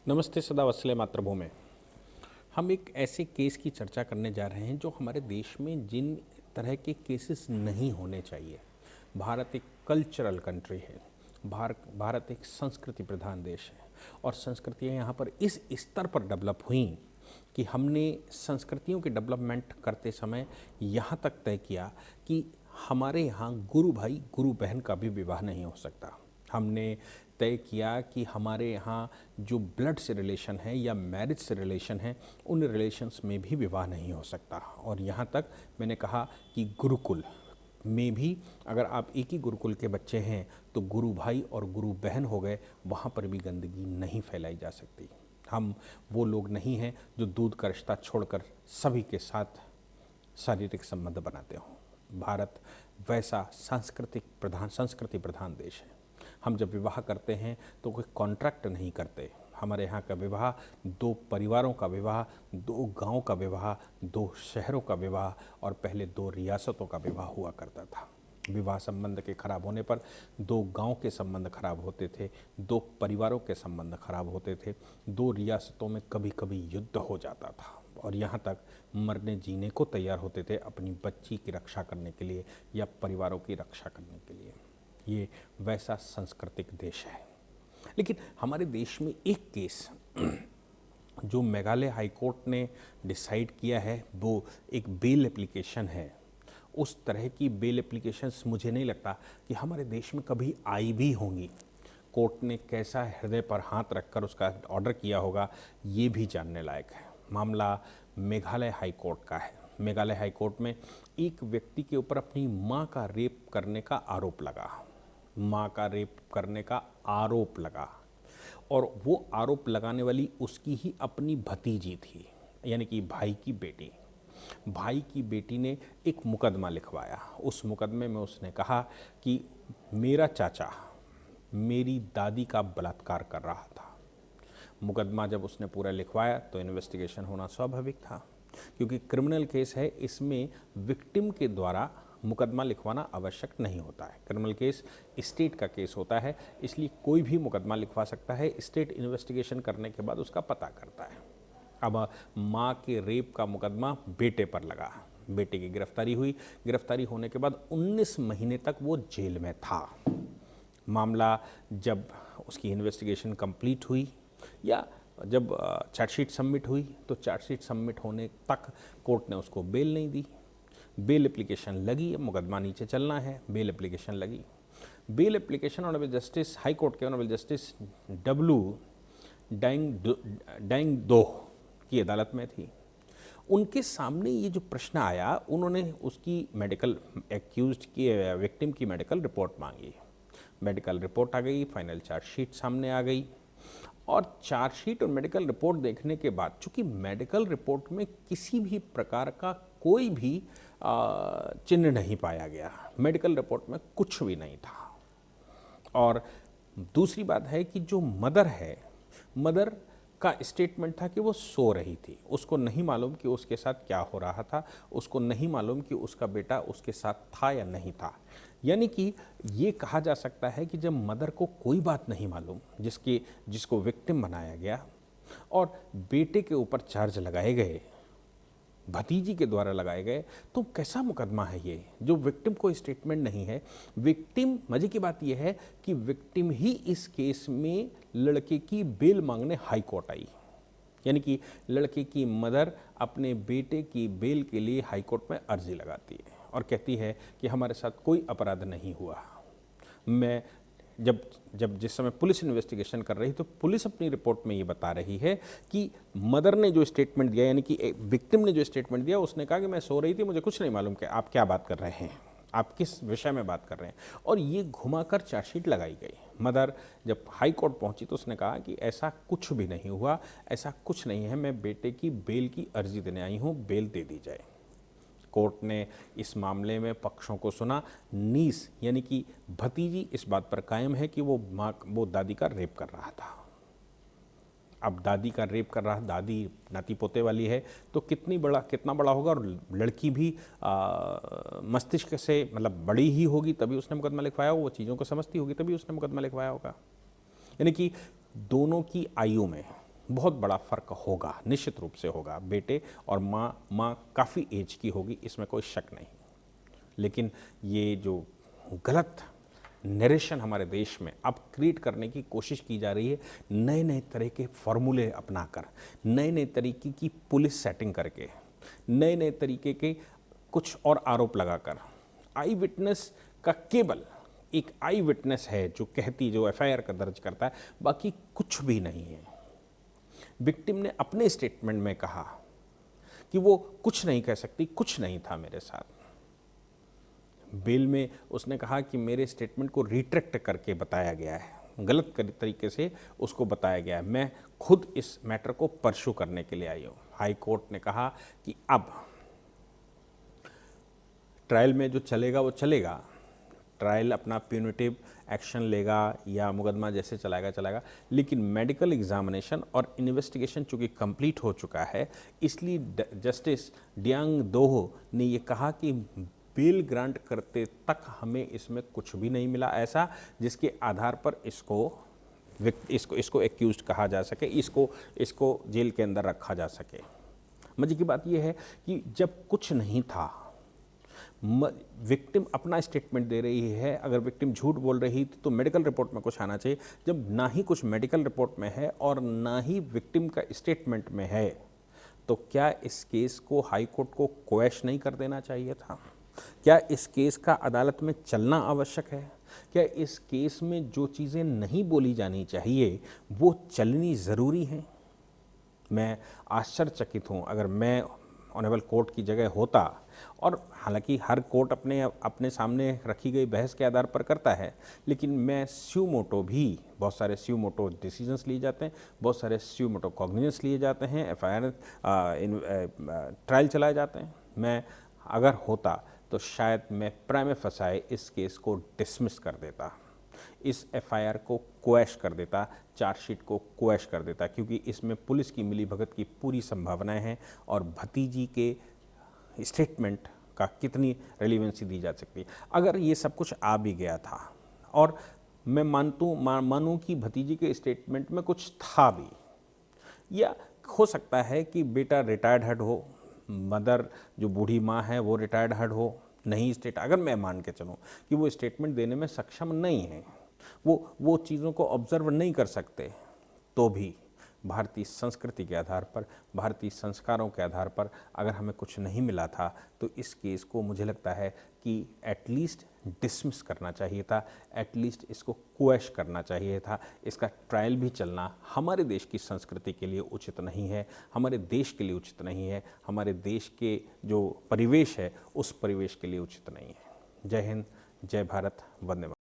नमस्ते सदा वत्सले मातृभूमि। हम एक ऐसे केस की चर्चा करने जा रहे हैं जो हमारे देश में जिन तरह के केसेस नहीं होने चाहिए। भारत एक कल्चरल कंट्री है। भारत एक संस्कृति प्रधान देश है और संस्कृतियाँ यहाँ पर इस स्तर पर डेवलप हुई कि हमने संस्कृतियों के डेवलपमेंट करते समय यहाँ तक तय किया कि हमारे यहाँ गुरु भाई गुरु बहन का भी विवाह नहीं हो सकता। हमने तय किया कि हमारे यहाँ जो ब्लड से रिलेशन है या मैरिज से रिलेशन है, उन रिलेशंस में भी विवाह नहीं हो सकता। और यहाँ तक मैंने कहा कि गुरुकुल में भी अगर आप एक ही गुरुकुल के बच्चे हैं तो गुरु भाई और गुरु बहन हो गए, वहाँ पर भी गंदगी नहीं फैलाई जा सकती। हम वो लोग नहीं हैं जो दूध का रिश्ता छोड़कर सभी के साथ शारीरिक संबंध बनाते हों। भारत वैसा संस्कृति प्रधान देश है। हम जब विवाह करते हैं तो कोई कॉन्ट्रैक्ट नहीं करते। हमारे यहाँ का विवाह दो परिवारों का विवाह, दो गांव का विवाह, दो शहरों का विवाह और पहले दो रियासतों का विवाह हुआ करता था। विवाह संबंध के खराब होने पर दो गांव के संबंध खराब होते थे, दो परिवारों के संबंध खराब होते थे, दो रियासतों में कभी कभी युद्ध हो जाता था और यहाँ तक मरने जीने को तैयार होते थे अपनी बच्ची की रक्षा करने के लिए या परिवारों की रक्षा करने के लिए। ये वैसा सांस्कृतिक देश है। लेकिन हमारे देश में एक केस जो मेघालय हाई कोर्ट ने डिसाइड किया है वो एक बेल एप्लीकेशन है। उस तरह की बेल एप्लीकेशंस मुझे नहीं लगता कि हमारे देश में कभी आई भी होंगी। कोर्ट ने कैसा हृदय पर हाथ रखकर उसका ऑर्डर किया होगा, ये भी जानने लायक है। मामला मेघालय हाई कोर्ट का है। मेघालय हाई कोर्ट में एक व्यक्ति के ऊपर अपनी मां का रेप करने का आरोप लगा। मां का रेप करने का आरोप लगा और वो आरोप लगाने वाली उसकी ही अपनी भतीजी थी, यानी कि भाई की बेटी। भाई की बेटी ने एक मुकदमा लिखवाया। उस मुकदमे में उसने कहा कि मेरा चाचा मेरी दादी का बलात्कार कर रहा था। मुकदमा जब उसने पूरा लिखवाया तो इन्वेस्टिगेशन होना स्वाभाविक था, क्योंकि क्रिमिनल केस है, इसमें विक्टिम के द्वारा मुकदमा लिखवाना आवश्यक नहीं होता है। क्रिमिनल केस स्टेट का केस होता है, इसलिए कोई भी मुकदमा लिखवा सकता है। स्टेट इन्वेस्टिगेशन करने के बाद उसका पता करता है। अब माँ के रेप का मुकदमा बेटे पर लगा। बेटे की गिरफ्तारी हुई। गिरफ्तारी होने के बाद 19 महीने तक वो जेल में था। मामला जब उसकी इन्वेस्टिगेशन कंप्लीट हुई या जब चार्जशीट सबमिट हुई तो चार्जशीट सबमिट होने तक कोर्ट ने उसको बेल नहीं दी। बेल एप्लीकेशन लगी, अब मुकदमा नीचे चलना है। बेल एप्लीकेशन लगी। Bail application honourable justice high court के ऑनरेबल जस्टिस डब्ल्यू डैंग दोह की अदालत में थी। उनके सामने ये जो प्रश्न आया, उन्होंने उसकी मेडिकल एक्यूज्ड की विक्टिम की मेडिकल रिपोर्ट मांगी। मेडिकल रिपोर्ट आ गई, फाइनल चार्जशीट सामने आ गई और चार्जशीट और मेडिकल रिपोर्ट देखने के बाद, चूंकि मेडिकल रिपोर्ट में किसी भी प्रकार का कोई भी चिन्ह नहीं पाया गया, मेडिकल रिपोर्ट में कुछ भी नहीं था। और दूसरी बात है कि जो मदर है, मदर का स्टेटमेंट था कि वो सो रही थी। उसको नहीं मालूम कि उसके साथ क्या हो रहा था, उसको नहीं मालूम कि उसका बेटा उसके साथ था या नहीं था। यानी कि ये कहा जा सकता है कि जब मदर को कोई बात नहीं मालूम, जिसको विक्टिम बनाया गया और बेटे के ऊपर चार्ज लगाए गए, भतीजी के द्वारा लगाए गए, तो कैसा मुकदमा है ये जो विक्टिम को स्टेटमेंट नहीं है। विक्टिम, मजे की बात यह है कि विक्टिम ही इस केस में लड़के की बेल मांगने हाई कोर्ट आई। यानी कि लड़के की मदर अपने बेटे की बेल के लिए हाई कोर्ट में अर्जी लगाती है और कहती है कि हमारे साथ कोई अपराध नहीं हुआ। मैं जिस समय पुलिस इन्वेस्टिगेशन कर रही, तो पुलिस अपनी रिपोर्ट में ये बता रही है कि मदर ने जो स्टेटमेंट दिया, यानी कि विक्टिम ने जो स्टेटमेंट दिया, उसने कहा कि मैं सो रही थी, मुझे कुछ नहीं मालूम कि आप क्या बात कर रहे हैं, आप किस विषय में बात कर रहे हैं। और ये घुमाकर चार्जशीट लगाई गई। मदर जब हाई कोर्ट पहुंची तो उसने कहा कि ऐसा कुछ भी नहीं हुआ, ऐसा कुछ नहीं है, मैं बेटे की बेल की अर्जी देने आई हूँ, बेल दे दी जाए। कोर्ट ने इस मामले में पक्षों को सुना। नीस यानी कि भतीजी इस बात पर कायम है कि वो दादी का रेप कर रहा था। अब दादी का रेप कर रहा, दादी नाती पोते वाली है, तो कितना बड़ा होगा। और लड़की भी मस्तिष्क से मतलब बड़ी ही होगी, तभी उसने मुकदमा लिखवाया होगा, वो चीज़ों को समझती होगी तभी उसने मुकदमा लिखवाया होगा। यानी कि दोनों की आयु में बहुत बड़ा फ़र्क होगा, निश्चित रूप से होगा। बेटे और माँ काफ़ी एज की होगी, इसमें कोई शक नहीं। लेकिन ये जो गलत नरेशन हमारे देश में अब क्रिएट करने की कोशिश की जा रही है, नए नए तरह के फॉर्मूले अपनाकर, नए नए तरीके की पुलिस सेटिंग करके, नए नए तरीके के कुछ और आरोप लगाकर, आई विटनेस का केवल एक आई विटनेस है जो कहती, जो एफआईआर का दर्ज करता है, बाकी कुछ भी नहीं है। विक्टिम ने अपने स्टेटमेंट में कहा कि वो कुछ नहीं कह सकती, कुछ नहीं था मेरे साथ। बेल में उसने कहा कि मेरे स्टेटमेंट को रिट्रैक्ट करके बताया गया है, गलत तरीके से उसको बताया गया है, मैं खुद इस मैटर को परस्यू करने के लिए आई हूँ। हाई कोर्ट ने कहा कि अब ट्रायल में जो चलेगा वो चलेगा, ट्रायल अपना प्यूनिटिव एक्शन लेगा या मुकदमा जैसे चलाएगा, लेकिन मेडिकल एग्जामिनेशन और इन्वेस्टिगेशन चूँकि कंप्लीट हो चुका है, इसलिए जस्टिस डियांग दोह ने ये कहा कि बेल ग्रांट करते तक हमें इसमें कुछ भी नहीं मिला ऐसा जिसके आधार पर इसको एक्यूज्ड कहा जा सके, इसको जेल के अंदर रखा जा सके। मजे की बात यह है कि जब कुछ नहीं था, विक्टिम अपना स्टेटमेंट दे रही है, अगर विक्टिम झूठ बोल रही तो मेडिकल रिपोर्ट में कुछ आना चाहिए। जब ना ही कुछ मेडिकल रिपोर्ट में है और ना ही विक्टिम का स्टेटमेंट में है, तो क्या इस केस को हाई कोर्ट को क्वैश नहीं कर देना चाहिए था? क्या इस केस का अदालत में चलना आवश्यक है? क्या इस केस में जो चीज़ें नहीं बोली जानी चाहिए वो चलनी ज़रूरी हैं? मैं आश्चर्यचकित हूँ अगर मैं ऑनरेबल कोर्ट की जगह होता, और हालांकि हर कोर्ट अपने सामने रखी गई बहस के आधार पर करता है, लेकिन मैं स्यू मोटो भी, बहुत सारे स्यू मोटो डिसीजंस लिए जाते हैं, बहुत सारे स्यू मोटो कॉग्निजेंस लिए जाते हैं, एफआईआर ट्रायल चलाए जाते हैं। मैं अगर होता तो शायद मैं प्राइमे फसाए इस केस को डिसमिस कर देता, इस एफआईआर को क्वैश कर देता, चार्जशीट को क्वैश कर देता, क्योंकि इसमें पुलिस की मिलीभगत की पूरी संभावनाएं हैं और भतीजी के स्टेटमेंट का कितनी रेलिवेंसी दी जा सकती है। अगर ये सब कुछ आ भी गया था और मैं मानूं कि भतीजी के स्टेटमेंट में कुछ था भी, या हो सकता है कि बेटा रिटायर्ड हेड हो, मदर जो बूढ़ी माँ है वो रिटायर्ड हेड हो, नहीं अगर मैं मान के चलूँ कि वो स्टेटमेंट देने में सक्षम नहीं है, वो चीज़ों को ऑब्जर्व नहीं कर सकते, तो भी भारतीय संस्कृति के आधार पर, भारतीय संस्कारों के आधार पर अगर हमें कुछ नहीं मिला था तो इस केस को मुझे लगता है कि एटलीस्ट डिसमिस करना चाहिए था, एटलीस्ट इसको क्वैश करना चाहिए था। इसका ट्रायल भी चलना हमारे देश की संस्कृति के लिए उचित नहीं है, हमारे देश के लिए उचित नहीं है, हमारे देश के जो परिवेश है उस परिवेश के लिए उचित नहीं है। जय हिंद, जय भारत, वंदे मातरम।